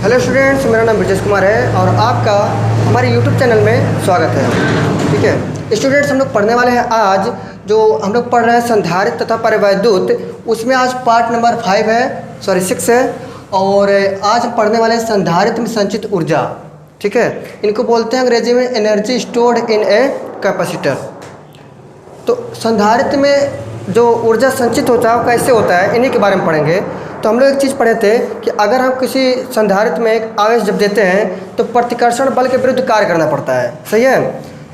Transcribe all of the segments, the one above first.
Hello students, मेरा नाम ब्रजेश कुमार है और आपका हमारे यूट्यूब चैनल में स्वागत है। ठीक है स्टूडेंट्स, हम लोग पढ़ने वाले हैं आज जो हम लोग पढ़ रहे हैं संधारित्र तथा परिवैद्युत, उसमें आज पार्ट नंबर 6 है और आज हम पढ़ने वाले हैं संधारित्र में संचित ऊर्जा। ठीक है, इनको बोलते हैं अंग्रेजी में energy stored in a capacitor. तो संधारित्र में जो ऊर्जा संचित होता है वो कैसे होता है, इन्हीं के बारे में पढ़ेंगे। तो हम लोग एक चीज़ पढ़े थे कि अगर हम किसी संधारित्र में एक आवेश जब देते हैं तो प्रतिकर्षण बल के विरुद्ध कार्य करना पड़ता है। सही है,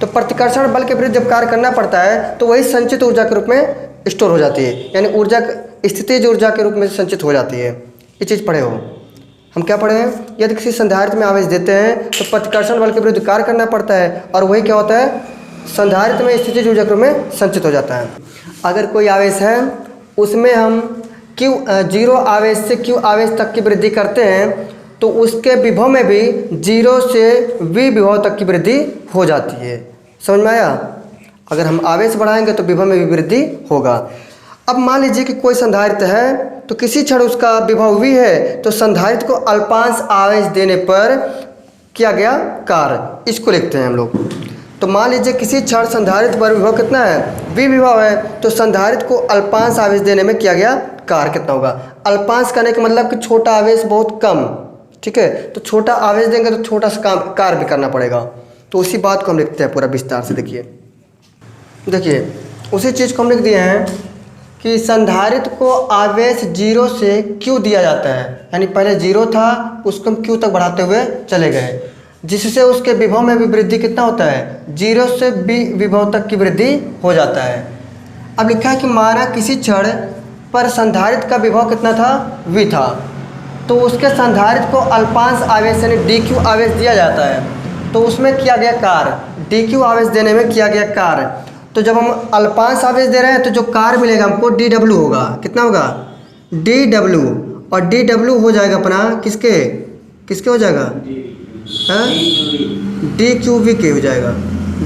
तो प्रतिकर्षण बल के विरुद्ध जब कार्य करना पड़ता है तो वही संचित ऊर्जा के रूप में स्टोर हो जाती है, यानी ऊर्जा स्थितिज ऊर्जा के रूप में संचित हो जाती है। ये चीज़ पढ़े हो। हम क्या पढ़े हैं, यदि किसी संधारित्र में आवेश देते हैं तो प्रतिकर्षण बल के विरुद्ध कार्य करना पड़ता है और वही क्या होता है, संधारित्र में स्थितिज ऊर्जा के रूप में संचित हो जाता है। अगर कोई आवेश है उसमें हम Q 0 आवेश से Q आवेश तक की वृद्धि करते हैं तो उसके विभव में भी 0 से V विभव तक की वृद्धि हो जाती है। समझ में आया? अगर हम आवेश बढ़ाएंगे तो विभव में भी वृद्धि होगा। अब मान लीजिए कि कोई संधारित्र है तो किसी क्षण उसका विभव V है तो संधारित्र को अल्पांश आवेश देने पर किया गया कार्य, इसको लिखते हैं हम लोग। तो मान लीजिए किसी क्षण संधारित्र पर विभव कितना है, V विभव है, तो संधारित्र को अल्पांश आवेश देने में किया गया कार्य कितना होगा। अल्पांश करने का मतलब कि छोटा आवेश बहुत कम। ठीक है, तो छोटा आवेश देंगे तो छोटा सा कार्य भी करना पड़ेगा। तो उसी बात को हम लिखते हैं पूरा विस्तार से। देखिए उसी चीज़ को हम लिख दिए हैं कि संधारित्र को आवेश 0 से Q दिया जाता है, यानी पहले 0 था उसको हम Q तक बढ़ाते हुए चले गए, जिससे उसके विभव में भी वृद्धि कितना होता है, 0 से B विभव तक की वृद्धि हो जाता है। अब लिखा है कि माना किसी क्षण पर संधारित्र का विभव कितना था, V था, तो उसके संधारित्र को अल्पांश आवेश यानी dq आवेश दिया जाता है, तो उसमें किया गया कार्य, dq आवेश देने में किया गया कार्य। तो जब हम अल्पांश आवेश दे रहे हैं तो जो कार्य मिलेगा हमको dw होगा। कितना होगा, dw, और dw हो जाएगा अपना किसके हो जाएगा, dqv के हो जाएगा,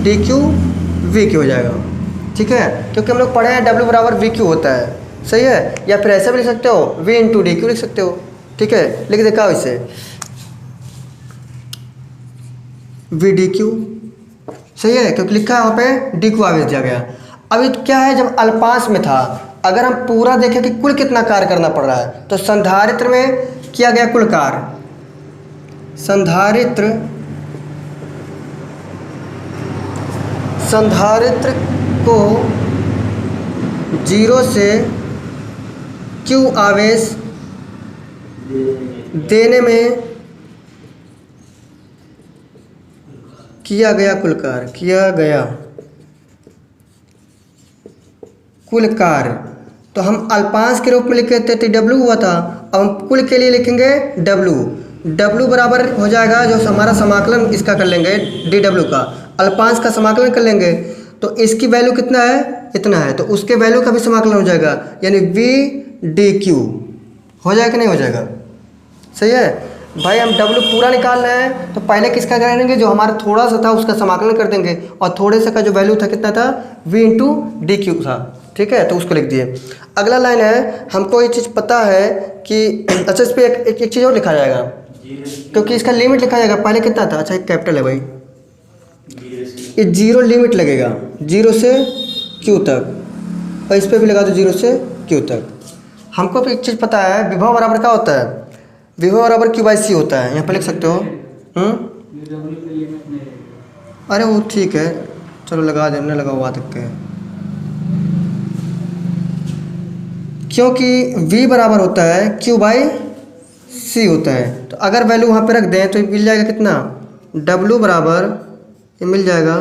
dqv के हो जाएगा। ठीक है, क्योंकि हम लोग पढ़े हैं w बराबर vq होता है। सही है, या फिर ऐसे भी लिख सकते हो, v इंटू डी क्यू लिख सकते हो। ठीक है, लिख देखा इसे v डी क्यू। सही है, क्योंकि लिखा है वहाँ पे डी क्यू आवेश दिया गया। अभी क्या है, जब अल्पांश में था, अगर हम पूरा देखें कि कुल कितना कार्य करना पड़ रहा है, तो संधारित्र में किया गया कुल कार्य, संधारित्र को 0 से Q आवेश देने में किया गया कुल कार्य, तो हम अल्पांश के रूप में लिखे थे TW हुआ था, अब हम कुल के लिए लिखेंगे W बराबर हो जाएगा, जो हमारा समाकलन इसका कर लेंगे dW का, अल्पांश का समाकलन कर लेंगे तो इसकी वैल्यू कितना है, इतना है, तो उसके वैल्यू का भी समाकलन हो जाएगा, यानी V dq हो जाएगा कि नहीं हो जाएगा। सही है भाई, हम W पूरा निकाल रहे हैं तो पहले किसका करेंगे, जो हमारा थोड़ा सा था उसका समाकलन कर देंगे, और थोड़े से का जो वैल्यू था कितना था, V इंटू डी क्यू था। ठीक है, तो उसको लिख दिए। अगला लाइन है, हमको ये चीज़ पता है कि अच्छा इस पर एक चीज़ और लिखा जाएगा, क्योंकि इसका लिमिट लिखा जाएगा। पहले कितना था, अच्छा एक कैपिटल है भाई, ये 0 लिमिट लगेगा 0 से Q तक, और इस पर भी लगा दो 0 से Q तक। हमको भी एक चीज़ पता है, विभव बराबर क्या होता है, विभव बराबर Q/C होता है, यहाँ पर लिख सकते हो। अरे वो ठीक है, चलो लगा देने लगा हुआ तक के, क्योंकि V बराबर होता है Q/C होता है। तो अगर वैल्यू वहाँ पे रख दें तो मिल जाएगा कितना, W बराबर ये मिल जाएगा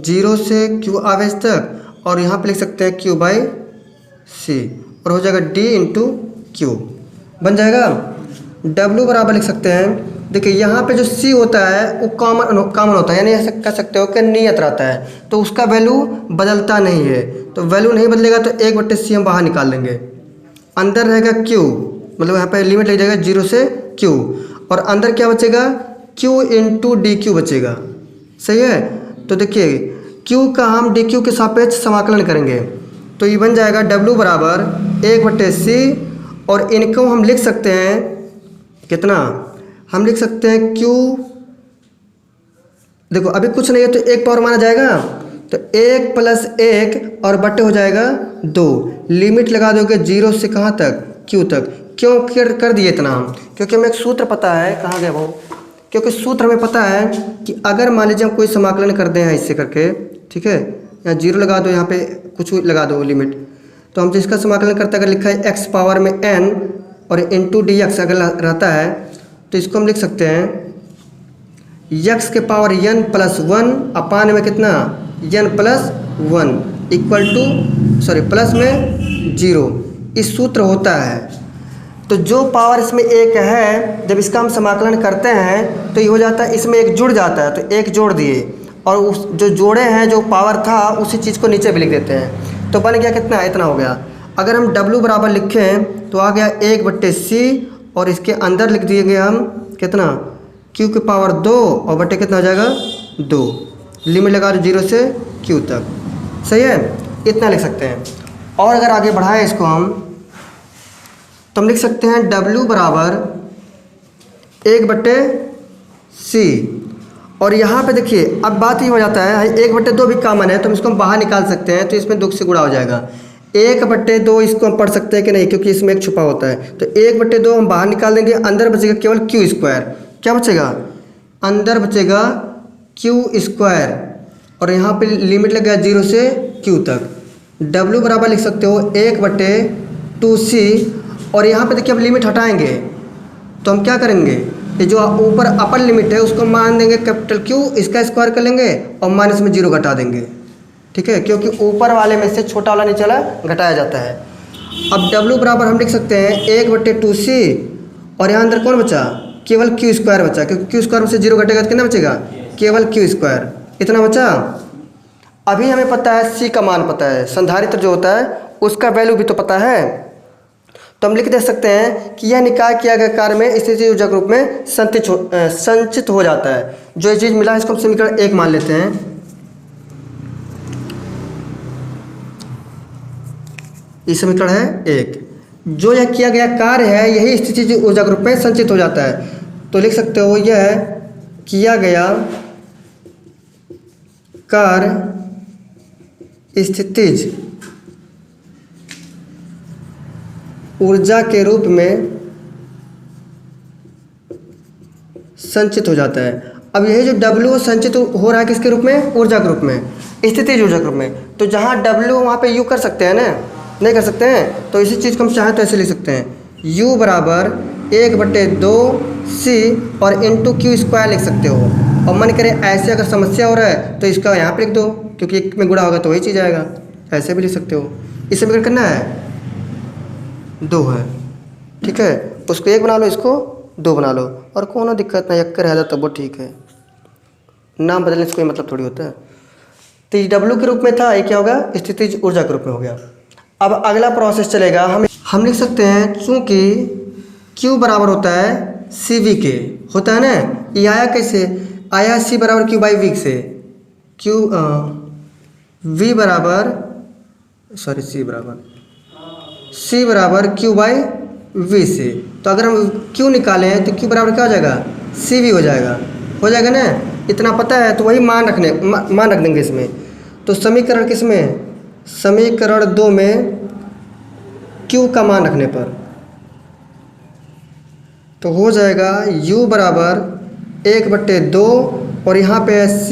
0 से Q आवेश तक, और यहाँ पे लिख सकते हैं Q/C, और हो जाएगा D इंटू Q बन जाएगा। W बराबर लिख सकते हैं, देखिए यहाँ पे जो C होता है वो कॉमन होता है, यानी ऐसे कह सकते हो कि नियत रहता है, तो उसका वैल्यू बदलता नहीं है। तो वैल्यू नहीं बदलेगा तो 1/C हम बाहर निकाल लेंगे, अंदर रहेगा Q, मतलब यहाँ पे लिमिट लग जाएगा 0 से Q, और अंदर क्या बचेगा, Q इंटू डी क्यू बचेगा। सही है, तो देखिए Q का हम डी क्यू के सापेक्ष समाकलन करेंगे तो ये बन जाएगा W बराबर 1/C, और इनको हम लिख सकते हैं कितना, हम लिख सकते हैं Q, देखो अभी कुछ नहीं है तो 1 पावर माना जाएगा, तो 1 + 1 और बट्टे हो जाएगा 2। लिमिट लगा दोगे 0 से कहाँ तक, Q तक। क्यों कर दिए इतना हम, क्योंकि हमें एक सूत्र पता है, कहाँ गया वो, क्योंकि सूत्र हमें पता है कि अगर मान लीजिए हम कोई समाकलन कर दें इससे करके, ठीक है, यहाँ 0 लगा दो, यहाँ पे कुछ लगा दो लिमिट, तो हम जिसका समाकलन करते अगर लिखा है x पावर में n और इंटू dx अगर रहता है तो इसको हम लिख सकते हैं x के पावर n + 1 अपान में कितना n + 1 इक्वल टू प्लस में 0। इस सूत्र होता है, तो जो पावर इसमें 1 है जब इसका हम समाकलन करते हैं तो ये हो जाता है, इसमें 1 जुड़ जाता है, तो 1 जोड़ दिए और उस जो जोड़े हैं जो पावर था उसी चीज़ को नीचे भी लिख देते हैं, तो बन गया कितना, इतना हो गया। अगर हम W बराबर लिखें तो आ गया 1/c और इसके अंदर लिख दिएंगे हम कितना, Q के पावर 2 और बट्टे कितना हो जाएगा 2। लिमिट लगा दो 0 से Q तक, सही है, इतना लिख सकते हैं। और अगर आगे बढ़ाएं इसको हम तो हम लिख सकते हैं W बराबर 1/c और यहाँ पे देखिए अब बात ये हो जाता है 1/2 भी कॉमन है तो हम इसको हम बाहर निकाल सकते हैं, तो इसमें 2 से गुणा हो जाएगा। 1/2 इसको हम पढ़ सकते हैं कि नहीं, क्योंकि इसमें 1 छुपा होता है, तो 1/2 हम बाहर निकाल देंगे, अंदर बचेगा केवल Q²। क्या बचेगा, अंदर बचेगा Q² और यहाँ पे लिमिट लग गया 0 से Q तक। W बराबर लिख सकते हो 1/2c और यहाँ पे देखिए अब लिमिट हटाएंगे तो हम क्या करेंगे, ये जो ऊपर अपर लिमिट है उसको मान देंगे कैपिटल Q, इसका स्क्वायर कर लेंगे और माइनस में 0 घटा देंगे, ठीक है, क्योंकि ऊपर वाले में से छोटा वाला नीचे वाला घटाया जाता है। अब W बराबर हम लिख सकते हैं 1/2c और यहाँ अंदर कौन बचा, केवल Q² बचा, क्योंकि Q² में से 0 घटेगा तो कितना बचेगा, केवल Q², इतना बचा। अभी हमें पता है C का मान पता है, संधारित्र जो होता है उसका वैल्यू भी तो पता है, तो हम लिख दे सकते हैं कि यह निकाय किया गया कार्य में स्थितिज ऊर्जा के रूप में संचित हो जाता है। जो ये चीज़ मिला है इसको हम समीकरण 1 मान लेते हैं। ये समीकरण है 1, जो यह किया गया कार्य है यही स्थितिज ऊर्जा के रूप में संचित हो जाता है, तो लिख सकते हो यह किया गया कार्य स्थितिज ऊर्जा के रूप में संचित हो जाता है। अब यही जो W संचित हो रहा है किसके रूप में, ऊर्जा के रूप में, स्थितिज ऊर्जा के रूप में, तो जहाँ W वहाँ पे U कर सकते हैं ना, नहीं कर सकते हैं, तो इसी चीज़ को हम चाहें तो ऐसे लिख सकते हैं U बराबर 1/2c और इंटू Q² लिख सकते हो। और मन करे ऐसे अगर समस्या हो रहा है तो इसका यहाँ पे लिख दो, क्योंकि 1 में गुणा होगा तो वही चीज़ आएगा, ऐसे भी लिख सकते हो। इस समीकरण करना है 2 है, ठीक है, उसको 1 बना लो, इसको 2 बना लो, और कोनो दिक्कत नहीं, एक रह तब वो ठीक है, नाम बदलने से कोई मतलब थोड़ी होता है। तो ये W के रूप में था, ये क्या होगा, स्थितिज ऊर्जा के रूप में हो गया। अब अगला प्रोसेस चलेगा, हम लिख सकते हैं चूँकि Q बराबर होता है CV के, होता है ना, ये आया कैसे, आया C बराबर Q/V से, C बराबर Q/V से, तो अगर हम Q निकालें तो Q बराबर क्या हो जाएगा, CV हो जाएगा ना, इतना पता है, तो वही मान रख देंगे इसमें। तो समीकरण किसमें, समीकरण 2 में Q का मान रखने पर तो हो जाएगा U बराबर 1/2 और यहाँ पे है C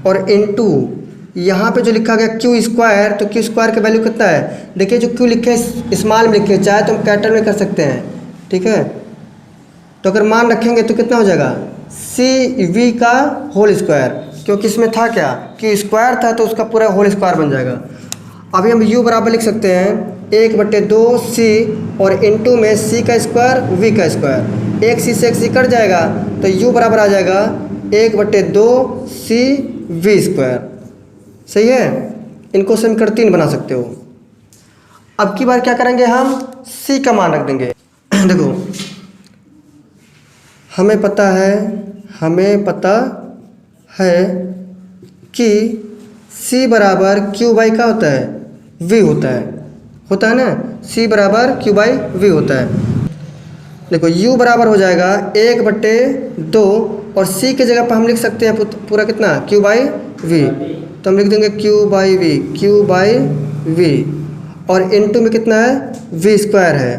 और इंटू यहाँ पे जो लिखा गया Q², तो Q² का वैल्यू कितना है, देखिए जो Q लिखे स्मॉल में लिखे, चाहे तो हम कैपिटल में कर सकते हैं, ठीक है, तो अगर मान रखेंगे तो कितना हो जाएगा CV का होल स्क्वायर, क्योंकि इसमें था क्या, Q² था तो उसका पूरा होल स्क्वायर बन जाएगा। अभी हम U बराबर लिख सकते हैं 1/2c और इंटू में C का स्क्वायर V का स्क्वायर, एक C से एक C कट जाएगा तो U बराबर आ जाएगा 1/2CV², सही है। इनको समीकरण 3 बना सकते हो। अब की बार क्या करेंगे, हम C का मान रख देंगे। देखो हमें पता है कि C बराबर Q/V का होता है, V होता है ना, C बराबर Q/V होता है। देखो u बराबर हो जाएगा 1/2 और c की जगह पर हम लिख सकते हैं पूरा कितना q/v, तो हम लिख देंगे q/v और इनटू में कितना है v² है,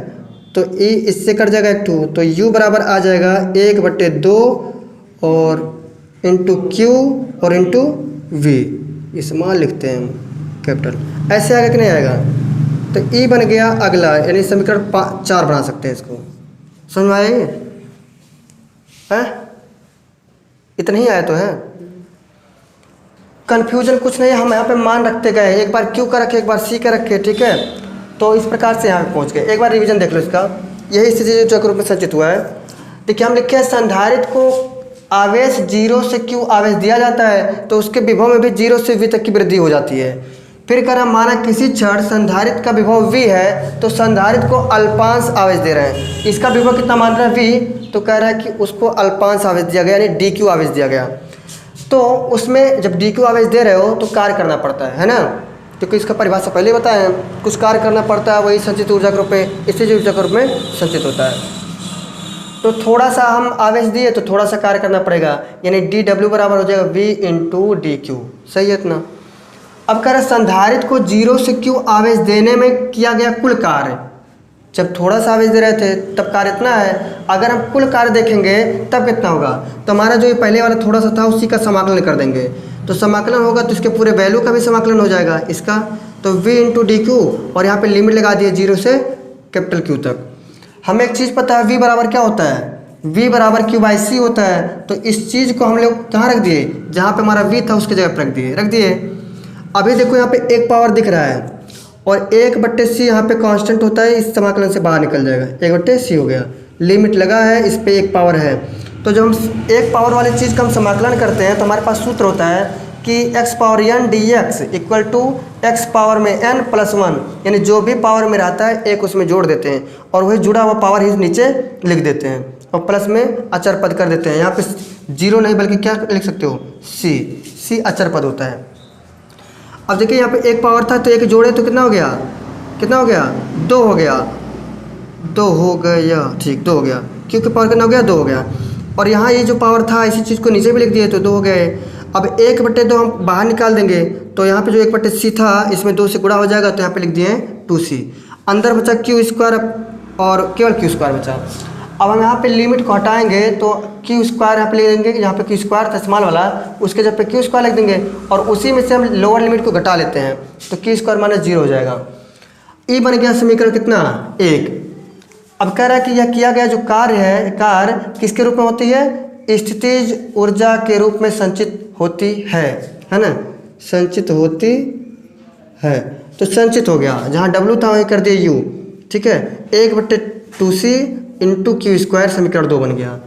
तो e इससे कट जाएगा 2, तो u बराबर आ जाएगा 1/2 और इंटू q और इंटू v, स्मॉल लिखते हैं हम कैपिटल, ऐसे आगे कि नहीं आएगा। तो e बन गया अगला, यानी समीकरण 4 बना सकते हैं इसको। समझ में आएगी है? इतना ही आया तो है, कन्फ्यूजन कुछ नहीं, हम यहाँ पे मान रखते गए, एक बार q का रखे एक बार c का रखे, ठीक है। तो इस प्रकार से यहाँ पे पहुँच गए। एक बार रिवीजन देख लो इसका, यही स्थिति जो चक्र रूप में संचित हुआ है। देखिए हम लिखे हैं संधारित्र को आवेश 0 से q आवेश दिया जाता है तो उसके विभव में भी 0 से v तक की वृद्धि हो जाती है। फिर कर हम माना किसी क्षण संधारित्र का विभव v है तो संधारित्र को अल्पांश आवेश दे रहे हैं, इसका विभव कितना मान रहा है v, तो कह रहा है कि उसको अल्पांश आवेश दिया गया यानी dq आवेश दिया गया। तो उसमें जब dq आवेश दे रहे हो तो कार्य करना पड़ता है ना, क्योंकि इसका परिभाषा पहले बताया, कुछ कार्य करना पड़ता है, वही संचित ऊर्जा के रूप में स्थिर ऊर्जा के रूप में संचित होता है। तो थोड़ा सा हम आवेश दिए तो थोड़ा सा कार्य करना पड़ेगा, यानी dw बराबर हो जाएगा v इंटू dq, सही है इतना। अब कह रहे संधारित्र को 0 से q आवेश देने में किया गया कुल कार्य, जब थोड़ा सा आवेश दे रहे थे तब कार्य इतना है, अगर हम कुल कार्य देखेंगे तब कितना होगा, तो हमारा जो ये पहले वाला थोड़ा सा था उसी का समाकलन कर देंगे, तो समाकलन होगा तो इसके पूरे वैल्यू का भी समाकलन हो जाएगा इसका, तो v इंटू dq और यहाँ पे लिमिट लगा दिए 0 से कैपिटल Q तक। हमें एक चीज़ पता है v बराबर क्या होता है, v बराबर q/c होता है, तो इस चीज़ को हम लोग कहाँ रख दिए, जहाँ पे हमारा v था उसके जगह पर रख दिए। अभी देखो यहाँ पे एक पावर दिख रहा है और 1/c यहाँ पे कांस्टेंट होता है, इस समाकलन से बाहर निकल जाएगा, 1/c हो गया, लिमिट लगा है, इस पे एक पावर है। तो जब हम एक पावर वाली चीज़ का हम समाकलन करते हैं तो हमारे पास सूत्र होता है कि x⁻n dx equal to x power में n + 1, यानी जो भी पावर में रहता है एक उसमें जोड़ देते हैं और वही जुड़ा हुआ पावर ही नीचे लिख देते हैं और प्लस में अचर पद कर देते हैं। यहाँ पे 0 नहीं बल्कि क्या लिख सकते हो c अचर पद होता है। अब देखिए यहाँ पे एक पावर था तो एक जोड़े तो कितना हो गया 2 हो गया, 2 हो गया, ठीक 2 हो गया, क्योंकि पावर कितना हो गया 2 हो गया। और यहाँ ये जो पावर था इसी चीज़ को नीचे भी लिख दिए तो 2 हो गए। अब 1/2 हम बाहर निकाल देंगे तो यहाँ पे जो 1/c था इसमें 2 से गुणा हो जाएगा, तो यहाँ पे लिख दिए 2c, अंदर बचा q² और केवल q² बचा। अब हम यहाँ पे लिमिट को हटाएंगे तो q² यहाँ पे ले देंगे, यहाँ पे q² था स्मॉल वाला, उसके जब पे q² लिख देंगे और उसी में से हम लोअर लिमिट को घटा लेते हैं तो q² माइनस 0 हो जाएगा। ई बन गया समीकरण कितना 1। अब कह रहा है कि यह किया गया जो कार्य है, कार्य किसके रूप में होती है, स्थितिज ऊर्जा के रूप में संचित होती है ना, संचित होती है। तो संचित हो गया, जहाँ W था वहीं कर दिए U, ठीक है, 1/2c इंटू q² समीकरण 2 बन गया।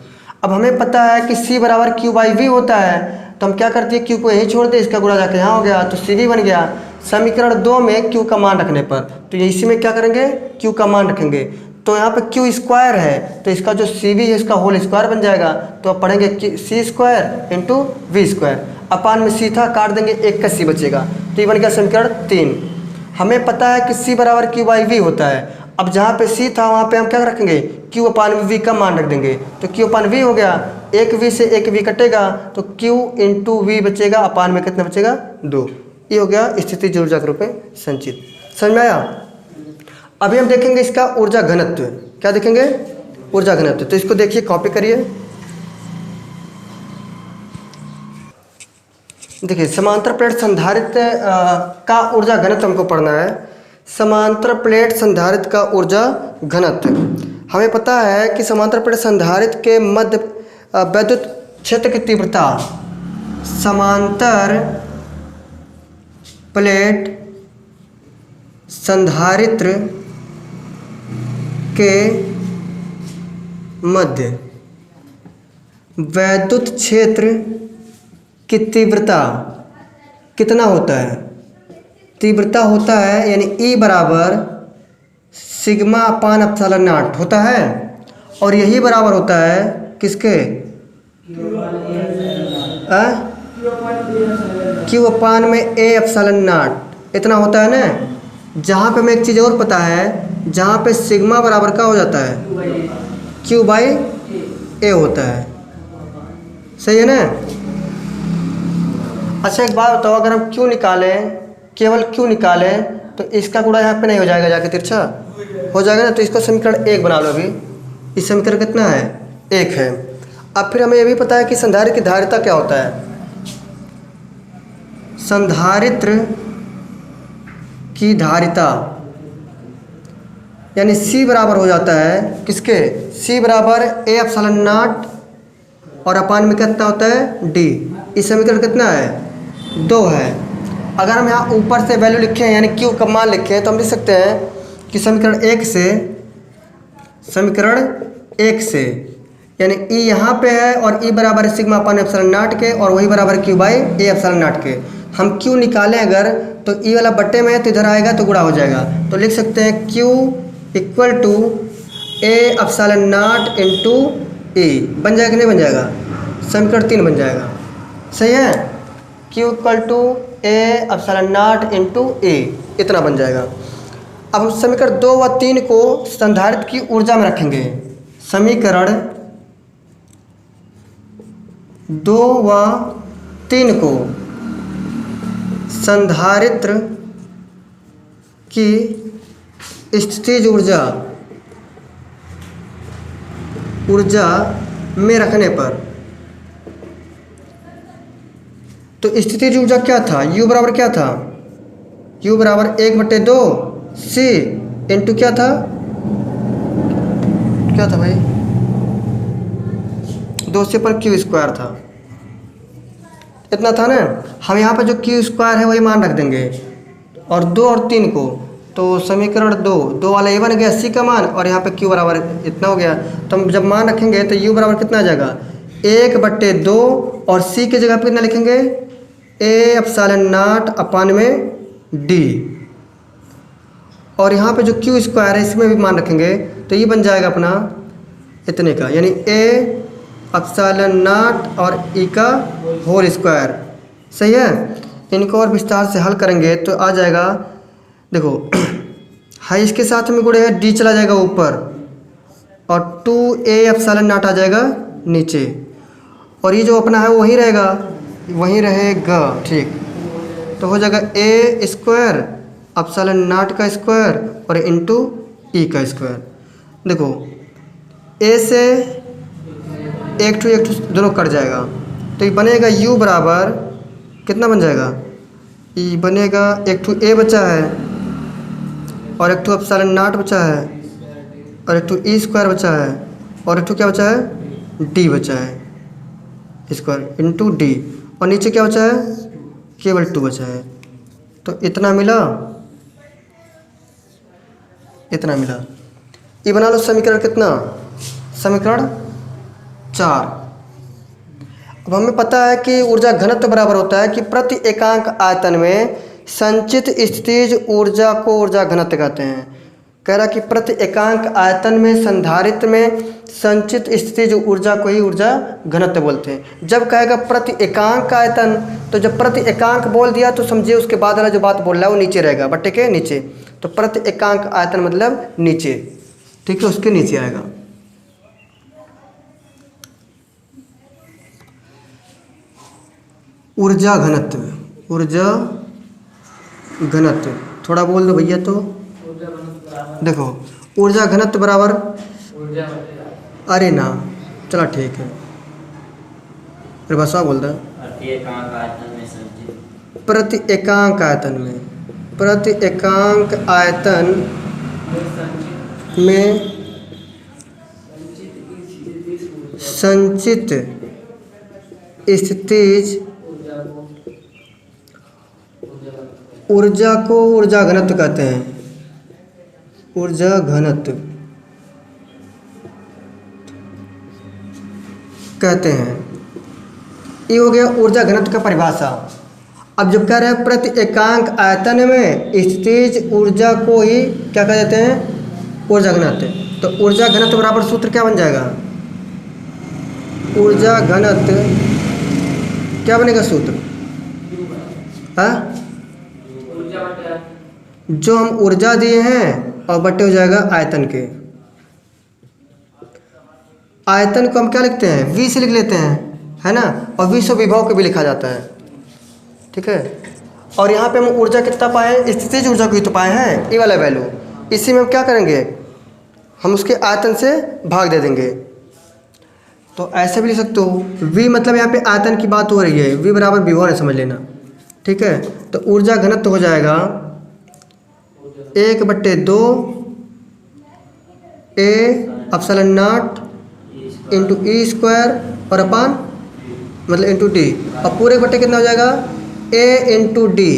अब हमें पता है कि c बराबर q/v होता है, तो हम क्या करते हैं q को यहीं छोड़ दे, इसका गुणा जाके यहाँ हो गया तो cv बन गया। समीकरण 2 में q का मान रखने पर तो इसी में क्या करेंगे q का मान रखेंगे, तो यहाँ पे q² है तो इसका जो cv है इसका होल स्क्वायर बन जाएगा, तो अब पढ़ेंगे c² इंटू v², अपान में c था काट देंगे, 1 का c बचेगा, तो ये बन गया समीकरण 3। हमें पता है कि c बराबर q/v होता है, अब जहाँ पे c था वहाँ पे हम क्या रखेंगे q/v का मान रख देंगे, तो q/v हो गया, 1v से 1v कटेगा तो q इंटू v बचेगा, अपान में कितना बचेगा 2। ये हो गया स्थितिज ऊर्जा के रूप में संचित। समझ में आया। अभी हम देखेंगे इसका ऊर्जा घनत्व, क्या देखेंगे ऊर्जा घनत्व, तो इसको देखिए कॉपी करिए। देखिए समांतर प्लेट संधारित्र का ऊर्जा घनत्व हमको पढ़ना है। समांतर प्लेट संधारित्र का ऊर्जा घनत्व, हमें पता है कि समांतर प्लेट संधारित्र के मध्य वैद्युत क्षेत्र की तीव्रता, समांतर प्लेट संधारित्र के मध्य वैद्युत क्षेत्र की तीव्रता कितना होता है, तीव्रता होता है यानी E बराबर σ/ε0 होता है, और यही बराबर होता है किसके Q/A∈0 इतना होता है ना। जहाँ पे हमें एक चीज़ और पता है, जहाँ पे सिग्मा बराबर का हो जाता है Q बाई A होता है। सही है ना। अच्छा एक बात बताओ, अगर हम Q निकालें, केवल Q निकालें तो इसका गुणा यहाँ पे नहीं हो जाएगा, जाके तिरछा हो जाएगा ना। तो इसको समीकरण 1 बना लो अभी। इस समीकरण कितना है? 1 है। अब फिर हमें ये भी पता है कि संधारित्र की धारिता क्या होता है। संधारित्र की धारिता यानी C बराबर हो जाता है किसके? C बराबर A एप्सिलॉन नॉट और अपान में कितना होता है? D। इस समीकरण कितना है? 2 है। अगर हम यहाँ ऊपर से वैल्यू लिखें यानी Q का मान लिखें तो हम लिख सकते हैं कि समीकरण 1 से यानी E यहाँ पे है और E बराबर है सिग्मा अपान एप्सिलॉन नॉट के और वही बराबर Q by A epsilon not के। हम Q निकालें अगर तो E वाला बट्टे में है तो इधर आएगा तो गुणा हो जाएगा। तो लिख सकते हैं Q equal to A epsilon naught into E। बन जाएगा कि नहीं बन जाएगा? समीकरण 3 बन जाएगा। सही है। Q equal to A epsilon naught into A, इतना बन जाएगा। अब हम समीकरण 2 व 3 को संधारित्र की ऊर्जा में रखेंगे। समीकरण 2 व 3 को संधारित्र की स्थितिज ऊर्जा में रखने पर तो स्थितिज ऊर्जा क्या था? U बराबर क्या था? U बराबर 1/2 C इंटू क्या था भाई? 2 से पर Q स्क्वायर था। इतना था ना। हम यहाँ पर जो Q स्क्वायर है वही मान रख देंगे और 2 और 3 को। तो समीकरण 2 वाला ये बन गया C का मान और यहाँ पे Q बराबर इतना हो गया। तो हम जब मान रखेंगे तो U बराबर कितना आ जाएगा? 1/2 और C की जगह पे कितना लिखेंगे? A एप्सिलॉन नॉट अपान में D और यहाँ पे जो Q स्क्वायर है इसमें भी मान रखेंगे तो ये बन जाएगा अपना इतने का यानी A एप्सिलॉन नॉट और E का होल स्क्वायर। सही है। इनको और विस्तार से हल करेंगे तो आ जाएगा। देखो हाई इसके साथ में गुणे है D चला जाएगा ऊपर और 2A एप्सिलॉन नॉट आ जाएगा नीचे और ये जो अपना है वही रहेगा, वहीं रहेगा। ठीक। तो हो जाएगा A स्क्वायर एप्सिलॉन नॉट का स्क्वायर और इंटू E का स्क्वायर। देखो A से एक टू दोनों कट जाएगा तो ये बनेगा U बराबर कितना बन जाएगा? ये बनेगा एक टू A बचा है और एक टू एप्सिलॉन नॉट बचा है और एक टू E स्क्वायर बचा है और एक टू क्या बचा है? D बचा है स्क्वायर इंटू D और नीचे क्या बचा है? केवल 2 बचा है। तो इतना मिला। ये बना लो समीकरण कितना? समीकरण 4। अब हमें पता है कि ऊर्जा घनत्व बराबर होता है कि प्रति एकांक आयतन में संचित स्थितिज ऊर्जा को ऊर्जा घनत्व कहते हैं। कह रहा कि प्रति एकांक आयतन में संधारित्र में संचित स्थितिज ऊर्जा को ही ऊर्जा घनत्व बोलते हैं। जब कहेगा प्रति एकांक आयतन तो जब प्रति एकांक बोल दिया तो समझिए उसके बाद वाला जो बात बोल रहा है वो नीचे रहेगा, बट्टे के नीचे। तो प्रति एकांक आयतन मतलब नीचे, ठीक है, उसके नीचे आएगा। ऊर्जा घनत्व थोड़ा बोल दो भैया। तो देखो ऊर्जा घनत्व बराबर अरे ना चला ठीक है फिर बसा बोल दो। प्रति एकांक आयतन में संचित स्थितिज ऊर्जा को ऊर्जा घनत्व कहते हैं। ऊर्जा घनत्व कहते हैं। ये हो गया ऊर्जा घनत्व का परिभाषा। अब जब कह रहे हैं प्रति एकांक आयतन में स्थितिज ऊर्जा को ही क्या कह देते हैं? ऊर्जा घनत्व। तो ऊर्जा घनत्व बराबर सूत्र क्या बन जाएगा? ऊर्जा घनत्व क्या बनेगा सूत्र? हाँ, जो हम ऊर्जा दिए हैं और बट्टे हो जाएगा आयतन के। आयतन को हम क्या लिखते हैं, V से लिख लेते हैं, है ना, और V से विभव को भी लिखा जाता है, ठीक है। और यहाँ पे हम ऊर्जा कितना पाए, स्थितिज ऊर्जा को ही तो पाए हैं, ये वाला वैल्यू। इसी में हम क्या करेंगे, हम उसके आयतन से भाग दे देंगे। तो ऐसे भी लिख सकते हो, V मतलब यहाँ पे आयतन की बात हो रही है, V बराबर विभव है, समझ लेना, ठीक है। तो ऊर्जा घनत्व हो जाएगा 1/2 A epsilon naught into E square और अपान मतलब इंटू डी, और पूरे बट्टे कितना हो जाएगा A इंटू डी।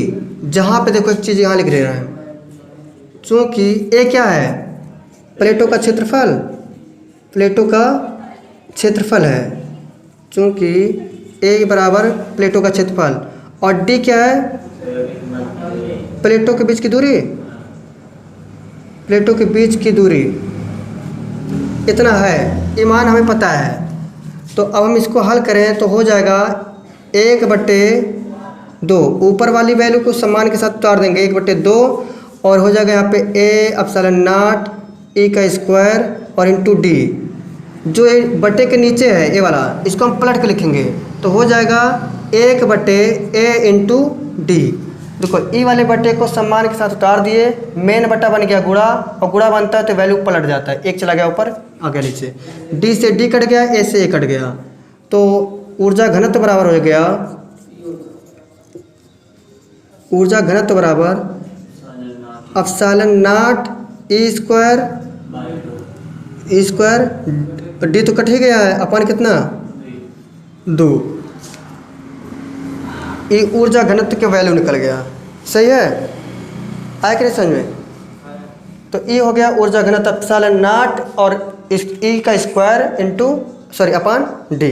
जहाँ पे देखो एक चीज़ यहाँ लिख रहे हैं, चूँकि A क्या है, प्लेटों का क्षेत्रफल, प्लेटों का क्षेत्रफल है, चूँकि A बराबर प्लेटों का क्षेत्रफल, और D क्या है, प्लेटों के बीच की दूरी, प्लेटों के बीच की दूरी इतना है, ये मान हमें पता है। तो अब हम इसको हल करें तो हो जाएगा 1/2, ऊपर वाली वैल्यू को सम्मान के साथ उतार देंगे 1/2, और हो जाएगा यहाँ पे A एप्सिलॉन नॉट E का स्क्वायर और इंटू डी। जो ये बट्टे के नीचे है ये वाला, इसको हम पलट के लिखेंगे तो हो जाएगा 1/A इंटू डी। देखो ई वाले बट्टे को सम्मान के साथ उतार दिए, मेन बट्टा बन गया गुणा, और गुणा बनता है तो वैल्यू पलट जाता है, एक चला गया ऊपर आ गया नीचे, डी से डी कट गया, ए से ए कट गया, तो ऊर्जा घनत्व बराबर हो गया, ऊर्जा घनत्व बराबर epsilon not E square D तो कट ही गया है, अपन कितना 2, ये ऊर्जा घनत्व के वैल्यू निकल गया, सही है, आया कि नहीं समझ में। तो ई हो गया ऊर्जा घनत्व एप्सिलॉन नॉट और ई का स्क्वायर इंटू अपान डी।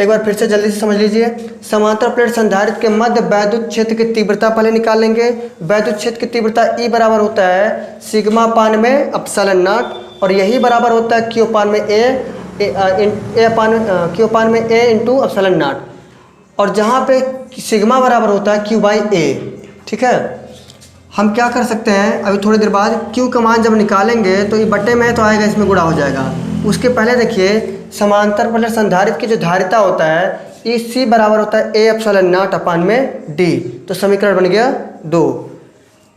एक बार फिर से जल्दी से समझ लीजिए, समांतर प्लेट संधारित्र के मध्य वैद्युत क्षेत्र की तीव्रता पहले निकाल लेंगे। वैद्युत क्षेत्र की तीव्रता ई बराबर होता है सिग्मा पान में एप्सिलॉन नॉट, और यही बराबर होता है क्यू पान में क्यू पान में ए इंटू एप्सिलॉन नॉट, और जहाँ पे सिग्मा बराबर होता है क्यू बाई ए, ठीक है। हम क्या कर सकते हैं, अभी थोड़ी देर बाद क्यू का मान जब निकालेंगे तो ये बट्टे में तो आएगा, इसमें गुणा हो जाएगा। उसके पहले देखिए समांतर प्लेट संधारित्र की जो धारिता होता है ई सी बराबर होता है ए एप्सिलॉन नॉट अपान में डी, तो समीकरण बन गया 2।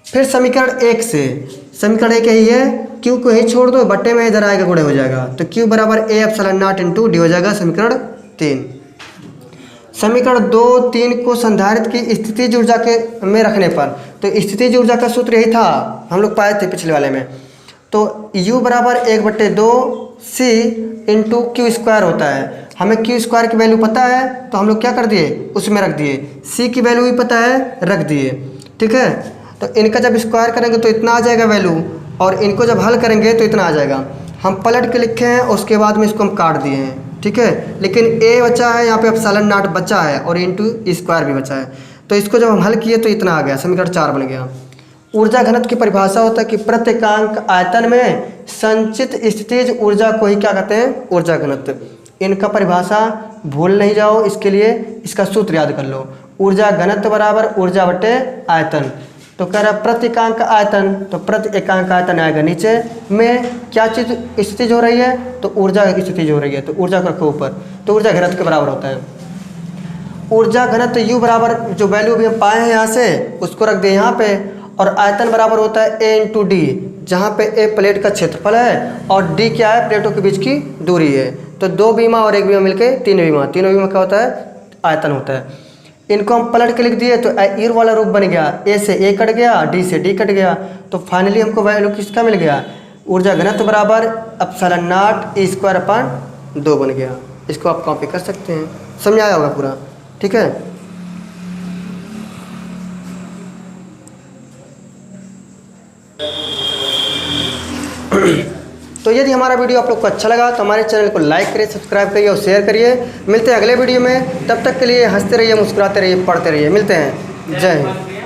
फिर समीकरण 1 से, समीकरण 1 यही है, क्यू को ही छोड़ दो, बट्टे में इधर आएगा गुणा हो जाएगा, तो क्यू बराबर A epsilon naught into D हो जाएगा समीकरण 3। समीकरण 2, 3 को संधारित्र की स्थितिज ऊर्जा के में रखने पर, तो स्थितिज ऊर्जा का सूत्र यही था, हम लोग पाए थे पिछले वाले में। तो U बराबर 1/2 C इंटू क्यू स्क्वायर होता है। हमें क्यू स्क्वायर की वैल्यू पता है तो हम लोग क्या कर दिए, उसमें रख दिए, C की वैल्यू भी पता है, रख दिए, ठीक है। तो इनका जब स्क्वायर करेंगे तो इतना आ जाएगा वैल्यू, और इनको जब हल करेंगे तो इतना आ जाएगा। हम पलट के लिखे हैं, उसके बाद में इसको हम काट दिए हैं, ठीक है। लेकिन A बचा है, यहाँ पे एप्सिलॉन नॉट बचा है, और इंटू स्क्वायर भी बचा है, तो इसको जब हम हल किए तो इतना आ गया, समीकरण 4 बन गया। ऊर्जा घनत्व की परिभाषा होता है कि प्रति एकांक आयतन में संचित स्थितिज ऊर्जा को ही क्या कहते हैं, ऊर्जा घनत्व। इनका परिभाषा भूल नहीं जाओ, इसके लिए इसका सूत्र याद कर लो, ऊर्जा घनत्व बराबर ऊर्जा बटे आयतन। तो कह रहा प्रति एकांक आयतन, तो प्रति एकांक आयतन आएगा नीचे में, क्या चीज़ स्थितिज हो रही है, तो ऊर्जा स्थितिज हो रही है, तो ऊर्जा को रखो ऊपर, तो ऊर्जा घनत्व के बराबर होता है। ऊर्जा घनत्व U बराबर जो वैल्यू भी हम पाए हैं यहाँ से उसको रख दिए यहाँ पे, और आयतन बराबर होता है A इंटू डी, जहाँ पे A प्लेट का क्षेत्रफल है और D क्या है, प्लेटों के बीच की दूरी है। तो 2 बीमा और 1 बीमा मिलके 3 बीमा, तीनों बीमा क्या होता है, आयतन होता है। इनको हम पलट के लिख दिए तो ईर वाला रूप बन गया, A से A कट गया, D से D कट गया, तो फाइनली हमको वैल्यू किसका मिल गया, ऊर्जा घनत्व बराबर epsilon not E square upon 2 बन गया। इसको आप कॉपी कर सकते हैं, समझ आया होगा पूरा, ठीक है। तो यदि हमारा वीडियो आप लोग को अच्छा लगा तो हमारे चैनल को लाइक करिए, सब्सक्राइब करिए और शेयर करिए। मिलते हैं अगले वीडियो में, तब तक के लिए हंसते रहिए, मुस्कुराते रहिए, पढ़ते रहिए। मिलते हैं, जय हिंद।